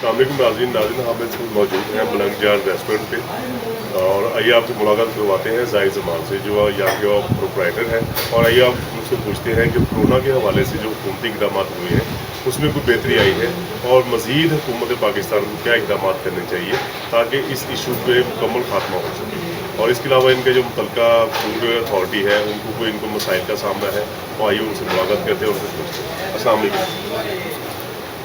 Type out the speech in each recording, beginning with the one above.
السلام علیکم ناظرین ہم اس وقت موجود ہیں ملنگ جار ریسٹورنٹ پہ اور آئیے آپ سے ملاقات کرواتے ہیں زاہد زمان سے جو یہاں کے پروپرائٹر ہیں، اور آئیے آپ مجھ سے پوچھتے ہیں کہ کورونا کے حوالے سے جو حکومتی اقدامات ہوئے ہیں اس میں کوئی بہتری آئی ہے اور مزید حکومت پاکستان کو کیا اقدامات کرنے چاہیے تاکہ اس ایشو پہ مکمل خاتمہ ہو سکے، اور اس کے علاوہ ان کے جو متعلقہ فوڈ اتھارٹی ہے ان کو مسائل کا سامنا ہے، تو آئیے ان سے ملاقات کرتے ہیں اور ان سے پوچھتے ہیں۔ السلام علیکم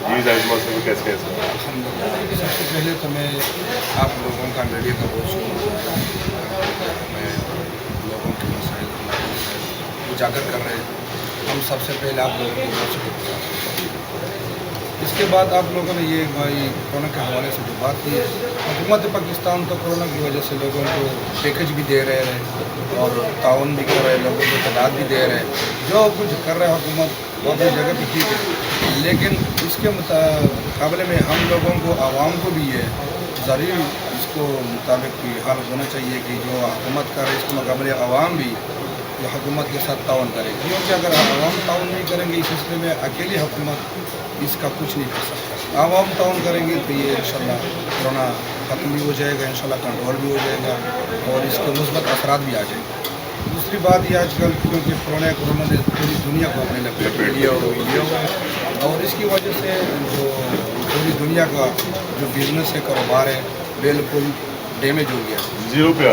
جی زاہد زمان سے کیسے ہیں؟ الحمد للہ، سب سے پہلے تو میں آپ لوگوں کا میڈیا کا بہت شکریہ ہمیں لوگوں کے مسائل اجاگر کر رہے ہیں۔ ہم سب سے پہلے آپ لوگوں کو بہت شکریہ۔ اس کے بعد آپ لوگوں نے یہ کورونا کے حوالے سے جو بات کی ہے، حکومت پاکستان تو کورونا کی وجہ سے لوگوں کو پیکج بھی دے رہے ہیں اور تعاون بھی کر رہے ہیں، لوگوں کو تعداد بھی دے رہے ہیں، جو کچھ کر رہے ہیں حکومت وہ اپنی جگہ پہ ٹھیک ہے، لیکن اس کے مقابلے میں ہم لوگوں کو عوام کو بھی ہے ضروری اس کو مطابق حال ہونا چاہیے کہ جو حکومت کر رہے اس کے مقابلے عوام بھی جو حکومت کے ساتھ تعاون کرے، کیونکہ اگر عوام تعاون نہیں کریں گے اس سلسلے میں اکیلی حکومت اس کا کچھ نہیں کر سکتا۔ عوام تعاون کریں گے تو یہ انشاءاللہ کورونا ختم بھی ہو جائے گا، انشاءاللہ کنٹرول بھی ہو جائے گا اور اس کے مثبت اثرات بھی آ جائیں گے۔ دوسری بات یہ آج کل کیونکہ کورونا نے پوری دنیا کو اپنے لپیٹ لیا ہوا ہے اور اس کی وجہ سے جو پوری دنیا کا جو بزنس ہے، کاروبار ہے، بالکل ڈیمیج ہو گیا، زیرو پہ آ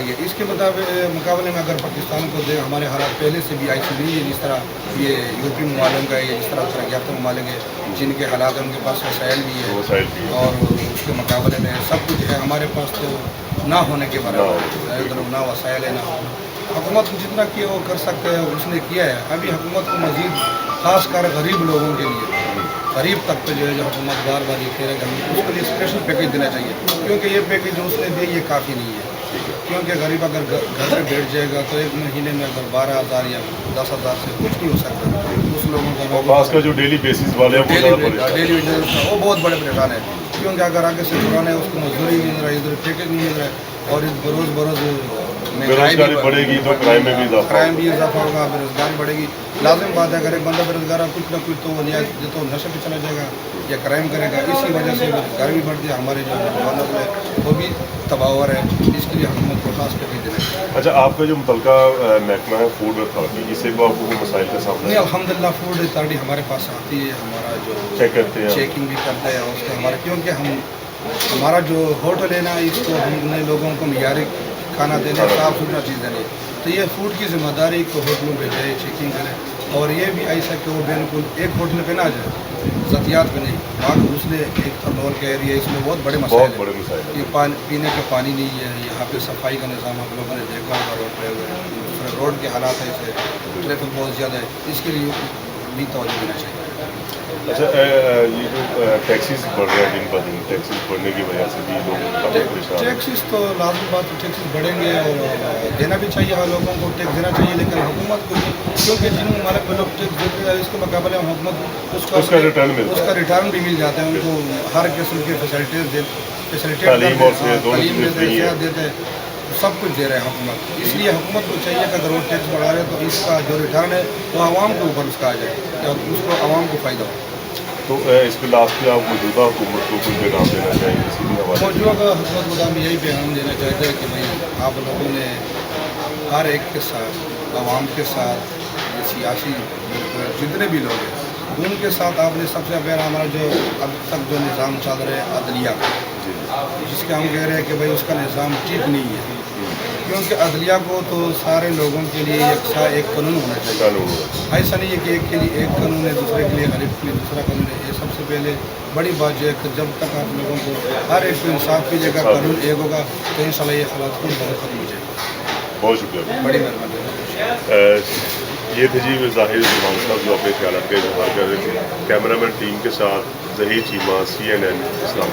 گیا۔ اس کے مقابلے میں اگر پاکستان کو دے، ہمارے حالات پہلے سے بھی ایسی نہیں ہے جس طرح یہ یورپی ممالک کا یا جس طرح ترقی یافتہ ممالک ہے جن کے حالات ان کے پاس وسائل بھی ہے اور اس کے مقابلے میں سب کچھ ہے، ہمارے پاس تو نہ ہونے کے برابر نہ وسائل ہے نہ حکومت کو جتنا کیا وہ کر سکتے ہیں اس نے کیا ہے۔ ابھی حکومت کو مزید خاص کر غریب لوگوں کے لیے، غریب طبقے جو ہے جو حکومت بار بار یہ کہہ رہے ہیں اس کے لیے اسپیشل پیکیج دینا چاہیے، کیونکہ یہ پیکیج جو اس نے دیا یہ کافی نہیں ہے، کیونکہ غریب اگر گھر پہ بیٹھ جائے گا تو ایک مہینے میں اگر 12,000 یا 10,000 سے کچھ نہیں ہو سکتا، اس لوگوں کا خاص کر جو ڈیلی بیسس والے ہیں ڈیلی وہ بہت بڑے پریشان ہے، کیونکہ اگر آگے سے پرانے اس کو مزدوری نہیں مل رہا ہے، ادھر پیکیج نہیں مل رہا ہے اور اس بروز بیروزگاری بڑھے گی تو کرائم میں بھی اضافہ ہوگا، بے روزگاری بڑھے گی۔ لازم بات ہے اگر ایک بندہ بے روزگار ہے کچھ نہ کچھ تو وہ تو نشے پہ چلا جائے گا یا کرائم کرے گا، اسی وجہ سے بے روزگاری بھی بڑھتی ہے، ہمارے جو نوجوانوں ہے وہ بھی تباہور ہے، اس کے لیے حکومت کو خاص پیکیج دینا چاہیے۔ اچھا، آپ کا جو متعلقہ محکمہ ہے فوڈ اتھارٹی، اس سے آپ کو مسائل کا سامنا نہیں، الحمدللہ فوڈ اتھارٹی ہمارے پاس آتی ہے، ہمارا جو چیک کرتے ہیں، چیکنگ بھی کرتے ہیں اس کے ہمارے، کیونکہ ہمارا جو ہوٹل ہے نا اس کو ہم نے لوگوں کو معیاری کھانا دینے، صاف ستھرا چیز دینے، تو یہ فوڈ کی ذمہ داری کو ہوٹلوں پہ جائے، چیکنگ کرے، اور یہ بھی ایسا کہ وہ بالکل ایک ہوٹل پہ نہ جائے، ذاتیات پہ نہیں، وہاں دوسرے ایک تھرمول کا ایریا ہے، اس میں بہت بڑے مسائل ہیں، یہ پینے کا پانی نہیں ہے، یہاں پہ صفائی کا نظام آپ لوگوں نے دیکھا ہوگا، روڈ پہ دوسرے روڈ کے حالات ایسے ٹریفک بہت زیادہ ہے، اس کے لیے بھی توجہ دینا چاہیے۔ اچھا، یہ جو ٹیکسیز بڑھ رہے ہیں دن بہ دن، ٹیکسیز بڑھنے کی وجہ سے بھی لوگ کافی پریشان ہیں۔ ٹیکسیز تو لازم بات ہے، ٹیکسیز بڑھیں گے اور دینا بھی چاہیے، ہر لوگوں کو ٹیکس دینا چاہیے، لیکن حکومت کو کیونکہ جن ممالک میں لوگ ٹیکس دیتے ہیں اس کے مقابلے میں حکومت اس کا ریٹرن بھی مل جاتا ہے، ان کو ہر قسم کی فیسلٹی تعلیم اور صحت دیتے ہیں، سب کچھ دے رہے ہیں حکومت، اس لیے حکومت کو چاہیے کہ اگر وہ ٹیکس بڑھا رہے ہیں تو اس کا جو ریٹرن ہے وہ عوام کے اوپر اس کا آ جائے یا اس کو عوام کو فائدہ ہو۔ تو اس کے لاسٹ پہ آپ موجودہ حکومت کو کوئی پیغام دینا چاہیں گے؟ اسی لیے موجودہ حکومت کو ہم یہی پیغام دینا چاہتے ہیں کہ بھائی آپ لوگوں نے ہر ایک کے ساتھ، عوام کے ساتھ، سیاسی جتنے بھی لوگ ہیں ان کے ساتھ آپ نے سب سے پہلا ہمارا جو اب تک جو نظام چل رہا ہے عدلیہ کا، جس کے ہم کہہ رہے ہیں کہ بھائی اس کا نظام ٹھیک نہیں ہے، کیونکہ عدلیہ کو تو سارے لوگوں کے لیے یکساں ایک قانون ہونا چاہیے، ایسا نہیں ہے کہ ایک کے لیے ایک قانون ہے، دوسرے کے لیے غریب کے لیے دوسرا قانون ہے۔ یہ سب سے پہلے بڑی بات جو ہے کہ جب تک آپ لوگوں کو ہر ایک کو انصاف کیجیے گا، قانون ایک ہوگا تو انشاءاللہ یہ حالات خود بہت ختم ہو جائے گا۔ بہت شکریہ، بڑی مہربانی۔ یہ تھے جی ظاہر زمان صاحب جو اپنے خیالات کا اظہار کر رہے تھے، کیمرہ مین ٹیم کے ساتھ ظہیر چیمہ، CNN اسلام۔